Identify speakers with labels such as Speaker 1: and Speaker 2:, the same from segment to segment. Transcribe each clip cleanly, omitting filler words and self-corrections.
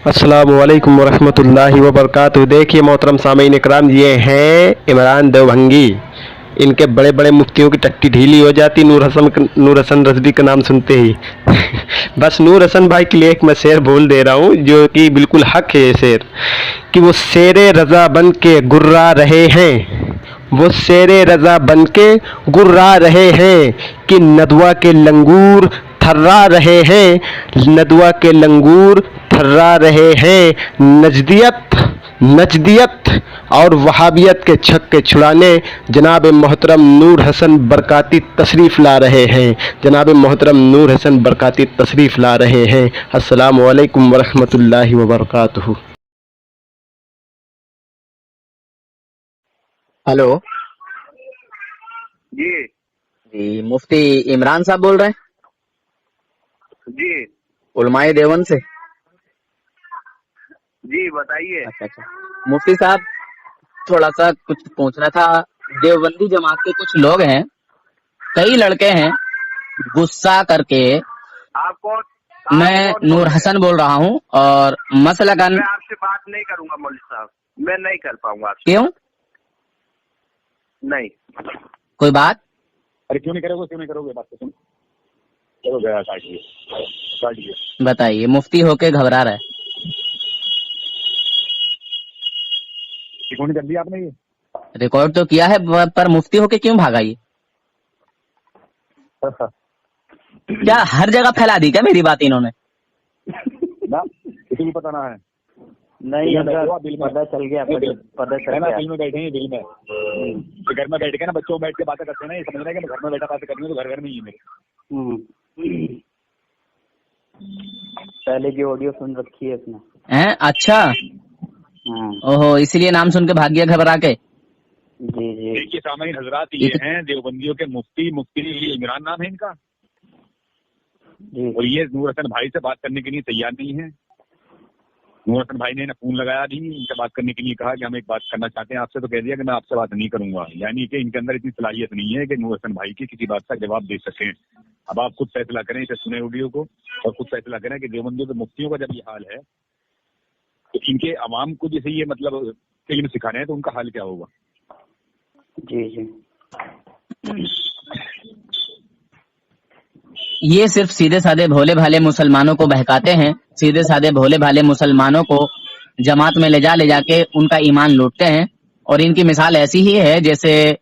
Speaker 1: अस्सलामु अलैकुम वरहमतुल्लाहि वबरकातुहू। देखिए मोहतरम सामीन इकराम, ये हैं इमरान देवभंगी। इनके बड़े बड़े मुफ्तियों की टट्टी ढीली हो जाती नूर हसन रजवी का नाम सुनते ही। बस नूर हसन भाई के लिए एक मैं शेर बोल दे रहा हूँ जो कि बिल्कुल हक है ये शेर, कि वो शेरे रज़ा बन के गुर्रा रहे हैं, वो शेरे रज़ा बन के गुर्रा रहे हैं, कि नदवा के लंगूर थर्रा रहे हैं, नदवा के लंगूर थर्रा रहे हैं। नजदियत और वहाबियत के छक्के छुड़ाने जनाब मोहतरम नूर हसन बरकाती तशरीफ़ ला रहे हैं, जनाब मोहतरम नूर हसन बरकाती तशरीफ़ ला रहे हैं। अस्सलामु अलैकुम वरहमतुल्लाहि वबरकातुहू।
Speaker 2: हेलो
Speaker 3: जी
Speaker 2: जी, मुफ्ती इमरान साहब बोल रहे हैं
Speaker 3: जी
Speaker 2: उलमाए देवबंद से।
Speaker 3: जी बताइए।
Speaker 2: अच्छा, मुफ्ती साहब थोड़ा सा कुछ पूछना था। देवबंदी जमात के कुछ लोग हैं, कई लड़के हैं, गुस्सा करके।
Speaker 3: आप कौन
Speaker 2: मैं
Speaker 3: कौन
Speaker 2: नूर
Speaker 3: बोल रहे हैं?
Speaker 2: हसन बोल रहा हूँ और मसलकन।
Speaker 3: मैं आपसे बात नहीं करूंगा मौलवी साहब, मैं नहीं कर पाऊंगा आपसे।
Speaker 2: क्यों?
Speaker 3: नहीं।
Speaker 2: कोई बात?
Speaker 4: अरे क्यों नहीं करोगे, क्यों नहीं करोगे? बात तो सुन, चलो गया, काटिए।
Speaker 2: बताइए, मुफ्ती होके घबरा रहा है।
Speaker 4: रिकॉर्डिंग कर दिया आपने? ये
Speaker 2: रिकॉर्ड तो किया है, पर मुफ्ती होके क्यों भागा ये? क्या हर जगह फैला दी क्या मेरी बात इन्होंने?
Speaker 4: ना किसी को पता ना है।
Speaker 5: नहीं
Speaker 4: बिल में
Speaker 5: पता चल गया, पता चल गया।
Speaker 4: बिल में बैठे हैं, बिल में तो घर में बैठ के ना बच्चों बैठ के बातें करते हैं ना, ये समझ रहे हैं कि मैं घर में बैठा बातें करनी हूँ तो घर में ही है मेरे।
Speaker 5: पहले की ऑडियो सुन रखी है इसने।
Speaker 2: हैं? अच्छा, ओहो, इसीलिए नाम सुन के भाग गया घबरा के।
Speaker 5: जी जी।
Speaker 4: देखिए सामाइन हजरात, ये हैं देवबंदियों के मुफ्ती इमरान नाम है इनका,
Speaker 5: जी।
Speaker 4: और ये नूर हसन भाई से बात करने के लिए तैयार नहीं है। नूर हसन भाई ने फोन लगाया भी, इनसे बात करने के लिए कहा कि हम एक बात करना चाहते हैं आपसे, तो कह दिया कि मैं आपसे बात नहीं करूंगा। यानी कि इनके अंदर इतनी सलाहियत नहीं है कि नूर हसन भाई की किसी बात का जवाब दे सकें। अब आप खुद फैसला करें, इसे सुने ऑडियो को और खुद फैसला करें कि देवबंदियों के मुफ्तियों का जब ये हाल है तो इनके अवाम को जैसे ये मतलब इल्म सिखा रहे हैं तो उनका हाल क्या होगा?
Speaker 5: जी जी।
Speaker 2: ये सिर्फ सीधे साधे भोले भाले मुसलमानों को बहकाते हैं, सीधे साधे भोले भाले मुसलमानों को जमात में ले जाके उनका ईमान लूटते हैं। और इनकी मिसाल ऐसी ही है जैसे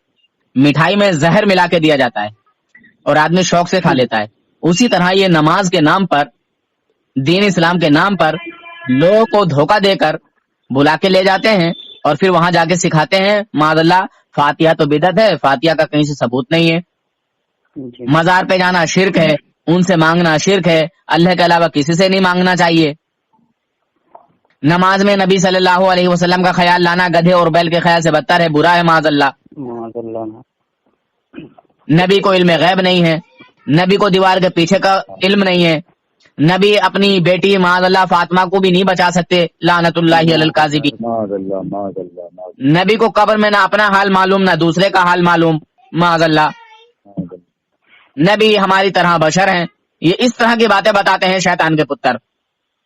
Speaker 2: मिठाई में जहर मिला के दिया जाता है और आदमी शौक से खा लेता है। उसी तरह ये नमाज के नाम पर, दीन इस्लाम के नाम पर लोगों को धोखा देकर बुला के ले जाते हैं और फिर वहां जाके सिखाते हैं मादल्ला फातिहा तो बिदअत है, फातिहा का कहीं से सबूत नहीं है। मजार पे जाना शिर्क है, उनसे मांगना शिर्क है, अल्लाह के अलावा किसी से नहीं मांगना चाहिए। नमाज में नबी सल्लल्लाहु अलैहि वसल्लम का ख्याल लाना गधे और बैल के ख्याल से बदतर है, बुरा है माज़अल्लाह। नबी को इल्म गैब नहीं है, नबी को दीवार के पीछे का इल्म नहीं है, नबी अपनी बेटी माज़अल्लाह फातिमा को भी नहीं बचा सकते, लानतुल्लाहि अलल काज़िबीन। नबी को कब्र में ना अपना हाल मालूम ना दूसरे का हाल मालूम, माज़अल्लाह। नबी हमारी तरह बशर हैं। ये इस तरह की बातें बताते हैं शैतान के पुत्र,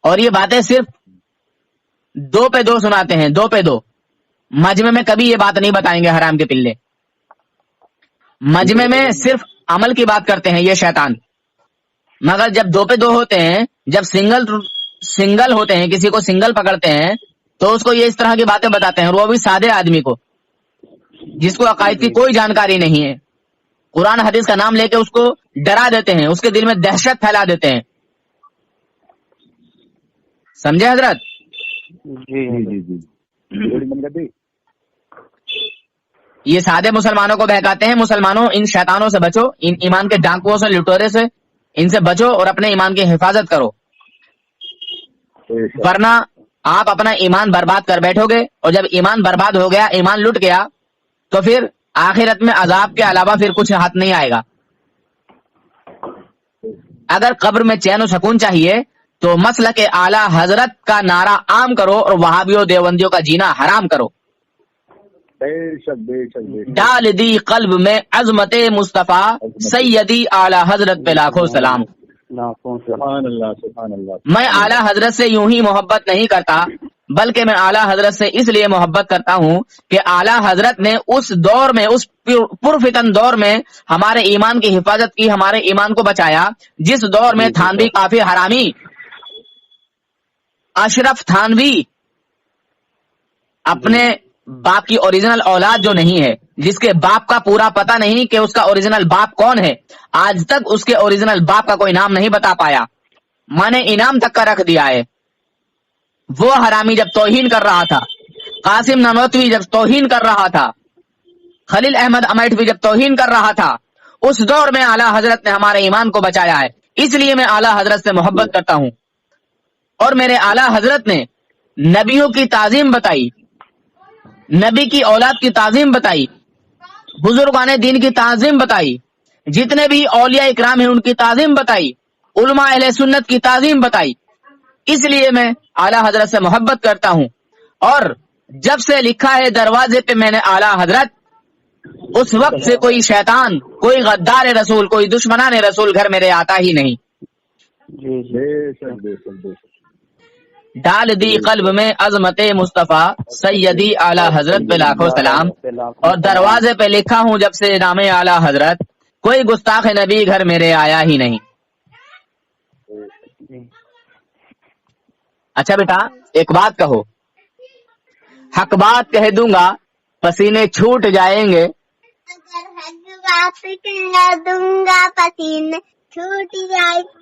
Speaker 2: और ये बातें सिर्फ 2 पे 2 सुनाते हैं, 2 पे 2। मजमे में कभी ये बात नहीं बताएंगे हराम के पिल्ले। मजमे में सिर्फ अमल की बात करते हैं ये शैतान। मगर जब 2 पे 2 होते हैं, जब सिंगल होते हैं, किसी को सिंगल पकड़ते हैं तो उसको ये इस तरह की बातें बताते हैं, और वो भी सादे आदमी को जिसको अकायद की कोई जानकारी नहीं है। कुरान हदीस का नाम लेके उसको डरा देते हैं, उसके दिल में दहशत फैला देते हैं। समझे हजरत?
Speaker 4: जी।
Speaker 2: ये सादे मुसलमानों को बहकाते हैं। मुसलमानों, इन शैतानों से बचो, इन ईमान के डाकुओं से, लुटेरे से, इनसे बचो और अपने ईमान की हिफाजत करो, वरना आप अपना ईमान बर्बाद कर बैठोगे। और जब ईमान बर्बाद हो गया, ईमान लुट गया, तो फिर आखिरत में अजाब के अलावा फिर कुछ हाथ नहीं आएगा। अगर कब्र में चैन और सुकून चाहिए तो मसलक आला हजरत का नारा आम करो और वहाबियों देवबंदियों का जीना हराम करो। डाल दी कल्ब में अजमत मुस्तफा सैयदी आला हजरत पे लाखों सलाम।
Speaker 5: लाखों से
Speaker 4: सुभान अल्लाह, सुभान अल्लाह।
Speaker 2: मैं आला हजरत से यूं ही मोहब्बत नहीं करता, बल्कि मैं आला हजरत से इसलिए मोहब्बत करता हूं कि आला हजरत ने उस दौर में, उस पुरफितन दौर में हमारे ईमान की हिफाजत की, हमारे ईमान को बचाया, जिस दौर में थानवी काफी हरामी अशरफ थानवी अपने बाप की ओरिजिनल औलाद जो नहीं है, जिसके बाप का पूरा पता नहीं कि उसका ओरिजिनल बाप कौन है, आज तक उसके ओरिजिनल बाप का कोई नाम नहीं बता पाया, मैंने इनाम तक का रख दिया है। वो हरामी जब तौहीन कर रहा था, कासिम ननोतवी जब तौहीन कर रहा था, खलील अहमद अमैठवी जब तौहीन कर रहा था, उस दौर में आला हजरत ने हमारे ईमान को बचाया है। इसलिए मैं आला हजरत से मोहब्बत करता हूं। और मेरे आला हजरत ने नबियों की ताजीम बताई, नबी की औलाद की ताजीम बताई, बुजुर्गाने दीन की ताजीम बताई, जितने भी औलिया इकराम हैं उनकी ताजीम बताई, उलमा अहले सुन्नत की ताजीम बताई। इसलिए मैं आला हजरत से मोहब्बत करता हूं। और जब से लिखा है दरवाजे पे मैंने आला हजरत, उस वक्त से कोई शैतान, कोई गद्दार रसूल, कोई दुश्मनान रसूल घर मेरे आता ही नहीं।
Speaker 5: जी जी
Speaker 4: बेशक बेशक बेशक।
Speaker 2: डाल दी कल्ब में अजमते मुस्तफा सैयदी आला हजरत पे लाखों सलाम। और दरवाजे पे लिखा हूं जब से नामे आला हजरत, कोई गुस्ताख नबी घर मेरे आया ही नहीं।
Speaker 5: जी
Speaker 2: अच्छा बेटा, एक बात कहो, हक बात कह दूंगा पसीने छूट जाएंगे,
Speaker 6: अगर हक बात कह दूंगा पसीने छूट जाएंगे,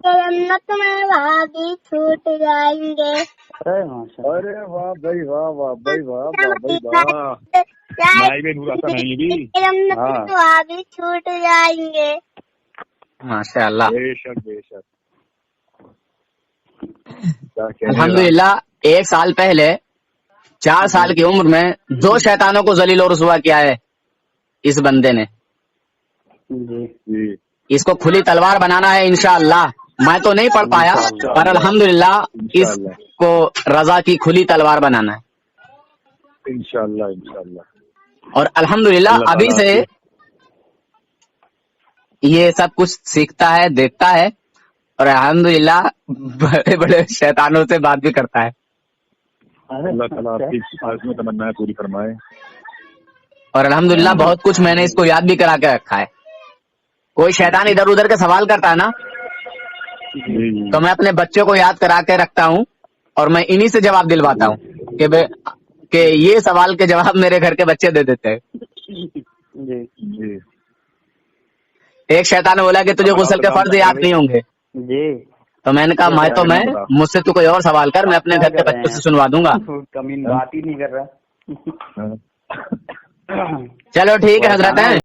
Speaker 6: जन्नत में भाभी छूट जाएंगे।
Speaker 5: अरे माशाल्लाह,
Speaker 4: अरे वाह भाई वाह, वाह भाई वाह, वाह भाई वाह। भाई में नूर हसन है भी।
Speaker 6: जन्नत
Speaker 4: हाँ।
Speaker 6: में भाभी छूट जाएंगे।
Speaker 2: माशाअल्लाह।
Speaker 4: बेशक बेशक। क्या कह रहे हो?
Speaker 2: अल्हम्दुलिल्लाह, 1 साल पहले 4 साल की उम्र में 2 शैतानों को जलील और रुसवा किया है इस बंदे ने।
Speaker 5: जी
Speaker 4: जी
Speaker 2: इसको खुली तलवार बनाना है इंशाअल्लाह। मैं तो नहीं पढ़ पाया, पर अल्हम्दुलिल्लाह इसको रजा की खुली तलवार बनाना है
Speaker 4: इंशाअल्लाह इंशाअल्लाह।
Speaker 2: और अल्हम्दुलिल्लाह
Speaker 4: अल्लाह
Speaker 2: अभी
Speaker 4: ताला
Speaker 2: से ये सब कुछ सीखता है, देखता है, और अल्हम्दुलिल्लाह बड़े बड़े शैतानों से बात भी करता है।
Speaker 4: अल्लाह ताला आपकी आज़म तमन्नाएं पूरी फरमाए।
Speaker 2: और अल्हम्दुलिल्लाह बहुत कुछ मैंने इसको याद भी करा के रखा है। कोई शैतान इधर उधर के सवाल करता है ना,
Speaker 4: जी जी।
Speaker 2: तो मैं अपने बच्चों को याद करा के रखता हूँ और मैं इन्हीं से जवाब दिलवाता हूँ कि ये सवाल के जवाब मेरे घर के बच्चे दे देते हैं।
Speaker 5: जी
Speaker 4: जी
Speaker 2: एक शैतान ने बोला कि तुझे गुस्ल के फर्ज याद नहीं होंगे,
Speaker 5: जी
Speaker 2: तो मैंने कहा मैं मुझसे तू कोई और सवाल कर, मैं अपने घर के बच्चों से सुनवा दूंगा।
Speaker 5: कमीन बात ही नहीं कर रहा।
Speaker 2: चलो ठीक है हजरत हैं।